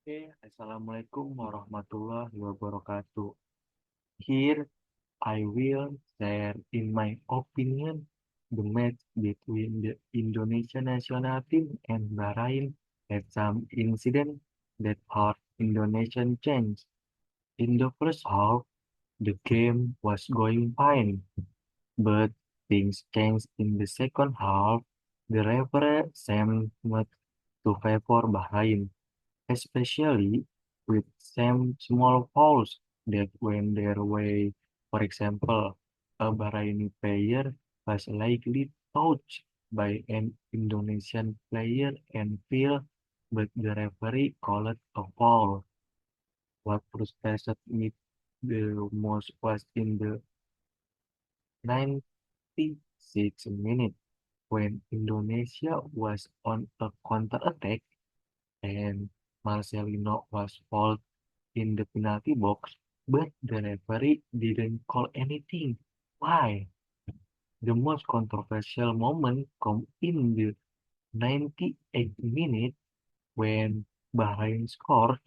Assalamualaikum warahmatullahi wabarakatuh. Here I will share in my opinion the match between the Indonesia national team and Bahrain had some incident that hurt Indonesian change. In the first half, the game was going fine, but things changed in the second half. The referee seemed to favor Bahrain, especially with some small fouls that went their way. For example, a Bahraini player was likely touched by an Indonesian player and fell, but the referee called a foul. What frustrated me the most was in the 96th minute when Indonesia was on a counter-attack and Marcelino was fouled in the penalty box, but the referee didn't call anything. Why? The most controversial moment come in the 98th minute when Bahrain scored,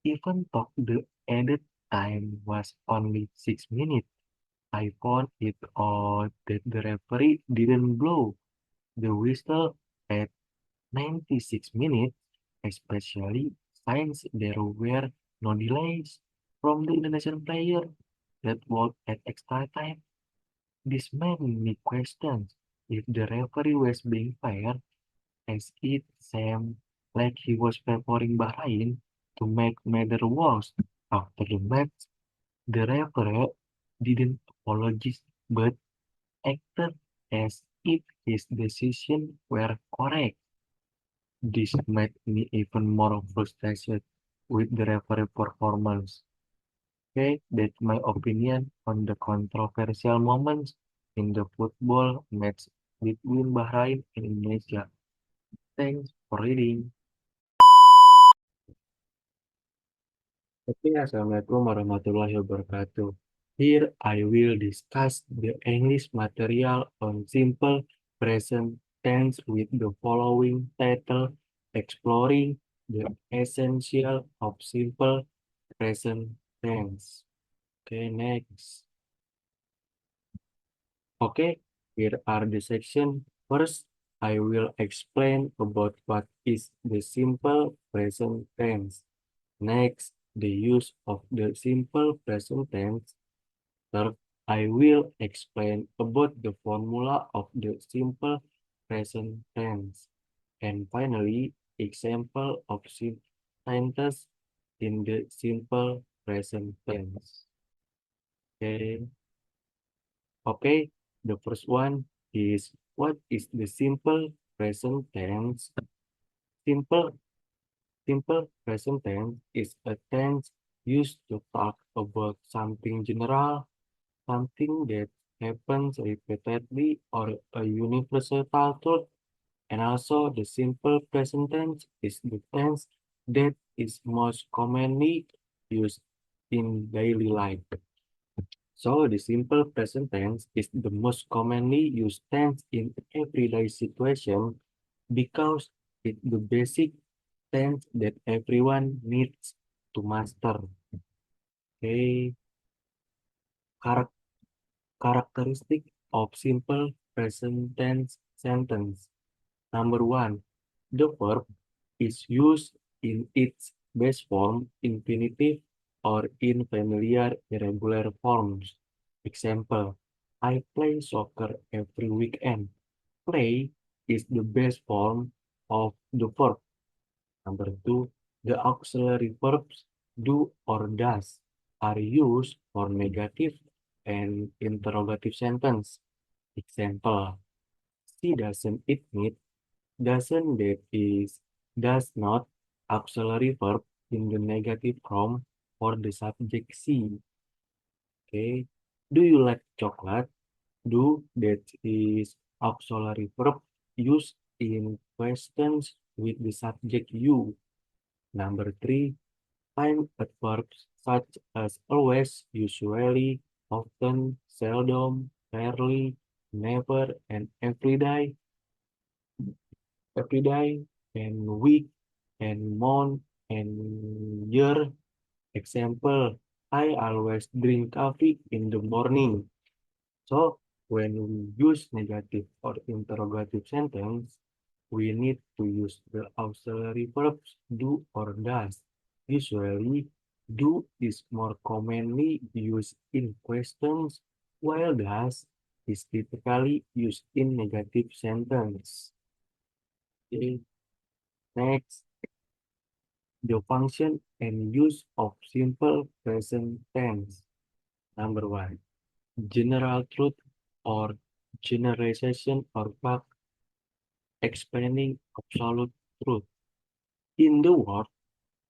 even though the added time was only 6 minutes. I found it odd that the referee didn't blow the whistle at 96 minutes, especially since there were no delays from the Indonesian player that worked at extra time. This made me question if the referee was being fair, as it seemed like he was favoring Bahrain to make matters worse. After the match, the referee didn't apologize but acted as if his decision were correct. This made me even more frustrated with the referee performance. Okay, that's my opinion on the controversial moments in the football match between Bahrain and Indonesia. Thanks for reading. Assalamualaikum warahmatullahi wabarakatuh. Here I will discuss the English material on simple present tense with the following title: Exploring the Essential of Simple Present Tense. Okay, next. Okay, here are the section. First, I will explain about what is the simple present tense. Next, the use of the simple present tense. Third, I will explain about the formula of the simple present tense. And finally, example of sentences in the simple present tense. Okay. Okay, the first one is, what is the simple present tense? Simple simple present tense is a tense used to talk about something general, something that happens repeatedly or a universal truth. And also the simple present tense is the tense that is most commonly used in daily life. So the simple present tense is the most commonly used tense in everyday situation because it's the basic tense that everyone needs to master. Okay, Char- characteristic of simple present tense sentence. Number one, the verb is used in its base form, infinitive, or in familiar irregular forms. Example, I play soccer every weekend. Play is the base form of the verb. Number two, the auxiliary verbs do or does are used for negative and interrogative sentence. Example, she doesn't eat meat. Doesn't that is does not auxiliary verb in the negative form for the subject C. Okay. Do you like chocolate? Do that is auxiliary verb used in questions with the subject you. Number three, find adverbs such as always, usually, often, seldom, rarely, never, and every day, and week, and month. And your example, I always drink coffee in the morning. So when we use negative or interrogative sentence, we need to use the auxiliary verbs do or does. Usually, do is more commonly used in questions, while does is typically used in negative sentence. Okay, next, the function and use of simple present tense. Number one, general truth or generalization or fact explaining absolute truth. In the world,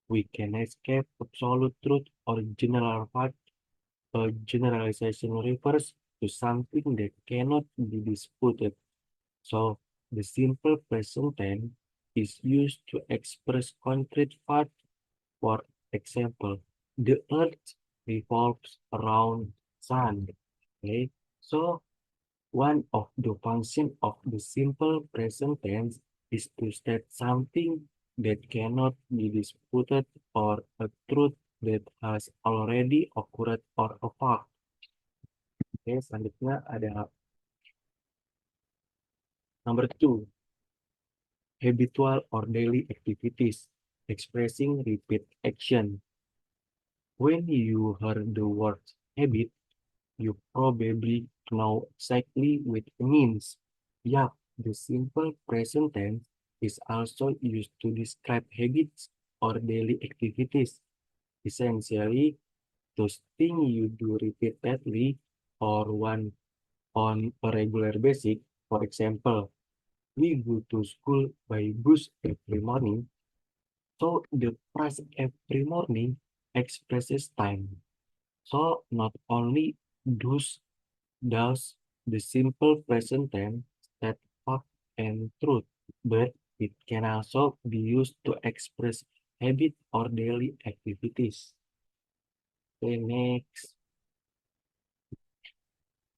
we can escape absolute truth or general fact. A generalization refers to something that cannot be disputed. So, the simple present tense is used to express concrete fact. For example, the earth revolves around sun. Okay, so one of the functions of the simple present tense is to state something that cannot be disputed or a truth that has already occurred or a fact. Oke, selanjutnya ada number two, habitual or daily activities, expressing repeat action. When you heard the word habit, you probably know exactly what it means. Yeah, the simple present tense is also used to describe habits or daily activities. Essentially, those things you do repeatedly or one on a regular basis. For example, we go to school by bus every morning. So the phrase every morning expresses time. So not only does Thus, the simple present tense state fact and truth, but it can also be used to express habit or daily activities. Okay, next,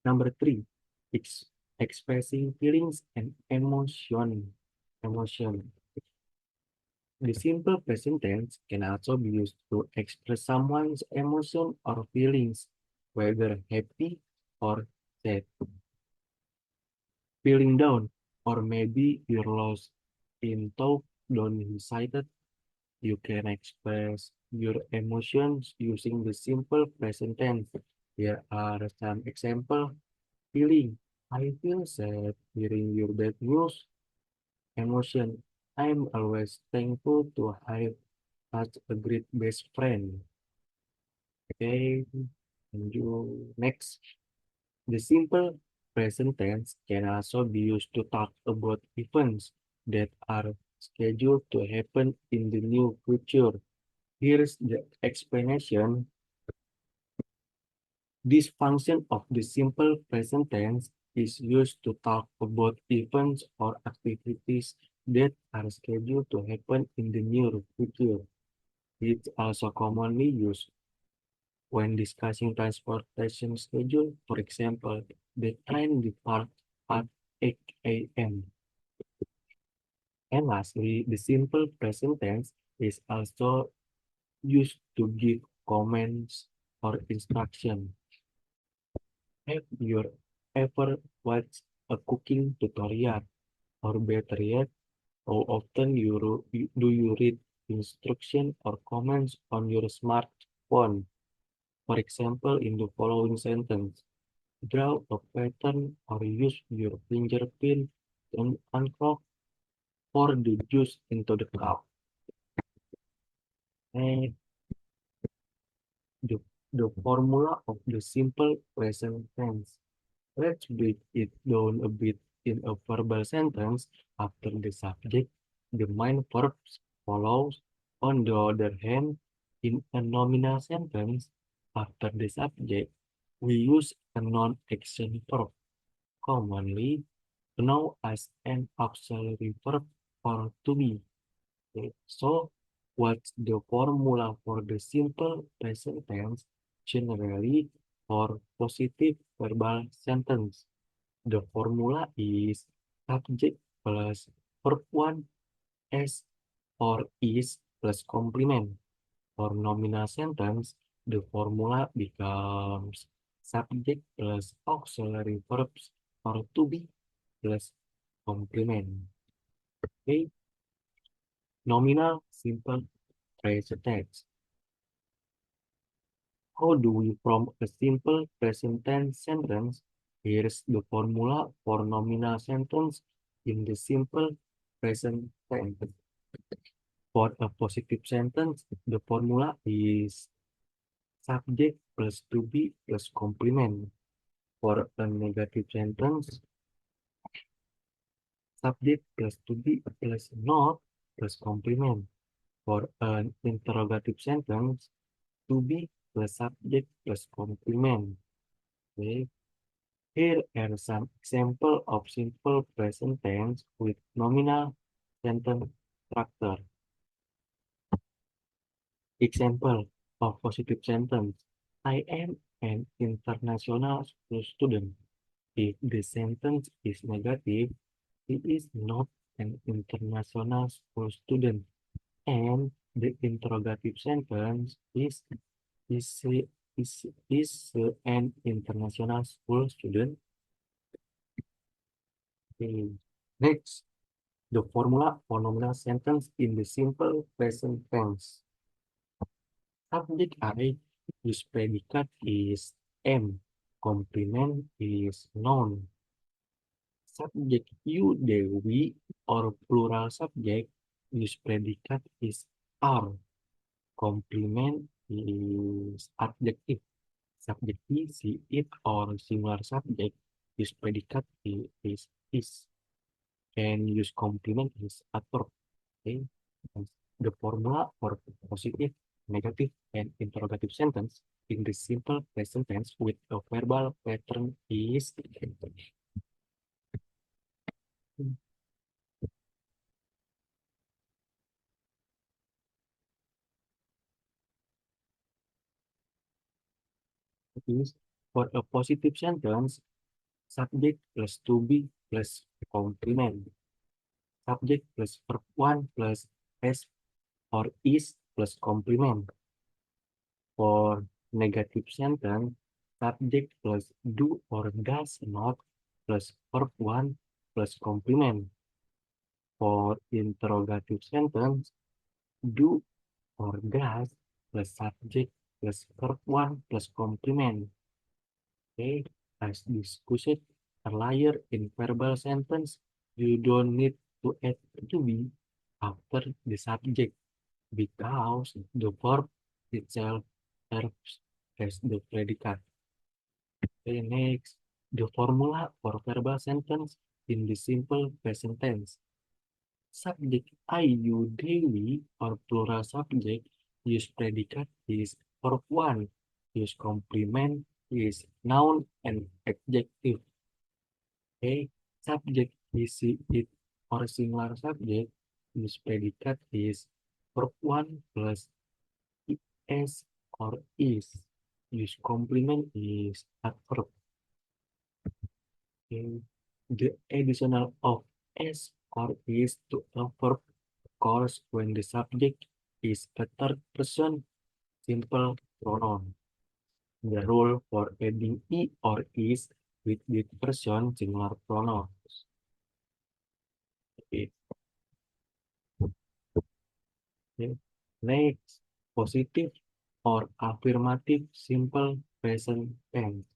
number three, ex expressing feelings and emotion. The simple present tense can also be used to express someone's emotion or feelings, whether happy or sad. Feeling down, or maybe you're lost in thought, downside, you can express your emotions using the simple present tense. Here are some example. Feeling, I feel sad hearing your bad news. Emotion, I'm always thankful to have such a great best friend. Okay, and you next. The simple present tense can also be used to talk about events that are scheduled to happen in the near future. Here's the explanation. This function of the simple present tense is used to talk about events or activities that are scheduled to happen in the near future. It's also commonly used when discussing transportation schedule. For example, the train departs at 8 a.m. And lastly, the simple present tense is also used to give comments or instruction. Have you ever watched a cooking tutorial? Or better yet, how often do you read instruction or comments on your smartphone? For example, in the following sentence, draw a pattern or use your fingerprint to uncork pour the juice into the cup. And the, the formula of the simple present tense. Let's break it down a bit in a verbal sentence. After the subject, the main verbs follows. On the other hand, in a nominal sentence, after the subject, we use a non-action verb, commonly known as an auxiliary verb or to be. Okay, so, what's the formula for the simple present tense generally for positive verbal sentence? The formula is subject plus verb 1 s or is plus complement. For nominal sentence, the formula becomes subject plus auxiliary verbs or to be plus complement. Okay, nominal simple present tense. How do we form a simple present tense sentence? Here's the formula for nominal sentence in the simple present tense. For a positive sentence, the formula is subject plus to be plus complement. For a negative sentence, subject plus to be plus not plus complement. For an interrogative sentence, to be plus subject plus complement. Okay. Here are some examples of simple present tense with nominal sentence structure. Example of positive sentence. I am an international school student. If the sentence is negative, he is not an international school student. And the interrogative sentence is, he- is an international school student. Okay. Next, the formula for nominal sentence in the simple present tense. Subject I use predicate is am. Complement is noun. Subject you, Dewi, or plural subject use predicate is are. Complement is adjective. Subject he, she, it, or singular subject use predicate is. And use complement is adverb. Okay. And the formula for positive, negative, and interrogative sentence in the simple present tense with a verbal pattern is is for a positive sentence, subject plus to be plus complement, subject plus verb one plus s or is plus complement. For negative sentence, subject plus do or does not plus verb one plus complement. For interrogative sentence, do or does plus subject plus verb one plus complement. Okay, as discussed earlier in verbal sentence, you don't need to add to be after the subject because the verb itself serves as the predicate. Okay, next, the formula for verbal sentence in the simple present tense. Subject I, you, Dewi, or plural subject use predicate is verb one, use complement is noun and adjective. Okay, subject is he, it, or singular subject use predicate is verb one plus is or is. Use complement is adverb. Okay. The additional of s or is to a verb occurs when the subject is a third person simple pronoun. The rule for adding e or is with the person singular pronouns. Okay. Okay. Next, positive or affirmative simple present tense.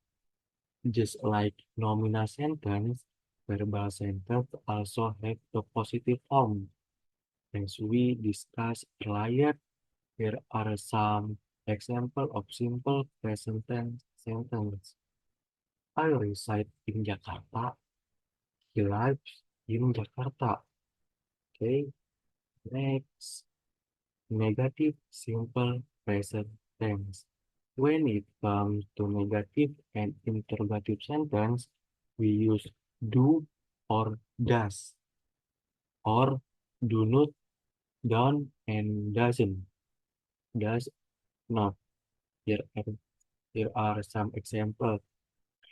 Just like nominal sentence, verbal sentence also have the positive form. As we discussed earlier, here are some examples of simple present tense sentence. I reside in Jakarta. He lives in Jakarta. Okay, next, negative simple present tense. When it comes to negative and interrogative sentence, we use do or does, or do not, don't, and doesn't, does not. Here are, here are some examples.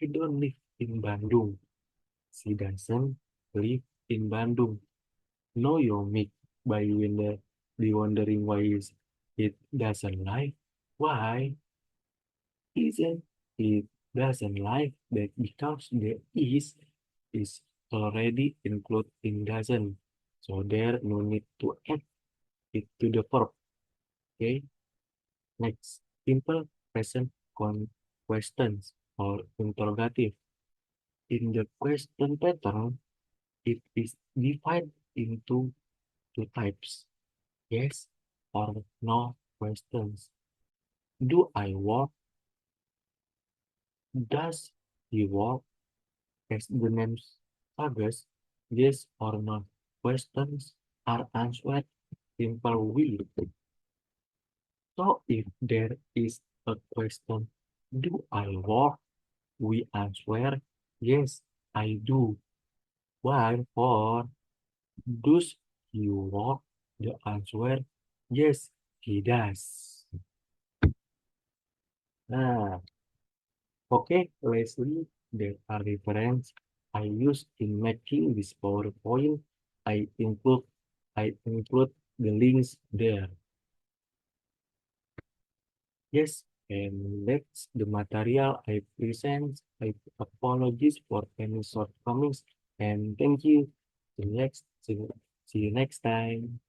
I don't live in Bandung. She doesn't live in Bandung. Know your meat by window. be wondering why is it doesn't like? Why isn't it doesn't like that because the is already included in doesn't. So there no need to add it to the verb. Okay. Next, simple present questions or interrogative. In the question pattern, it is divided into two types, yes or no questions. Do I work? Does he work? As the name suggests, yes or no questions are answered simple will. So if there is a question, do I work? We answer, yes, I do. While for does he work? The answer, yes, he does. Nah, okay, Leslie, there are reference I use in making this PowerPoint. I include I include the links there. Yes, and that's the material I present. I apologize for any shortcomings and thank you. See you next time.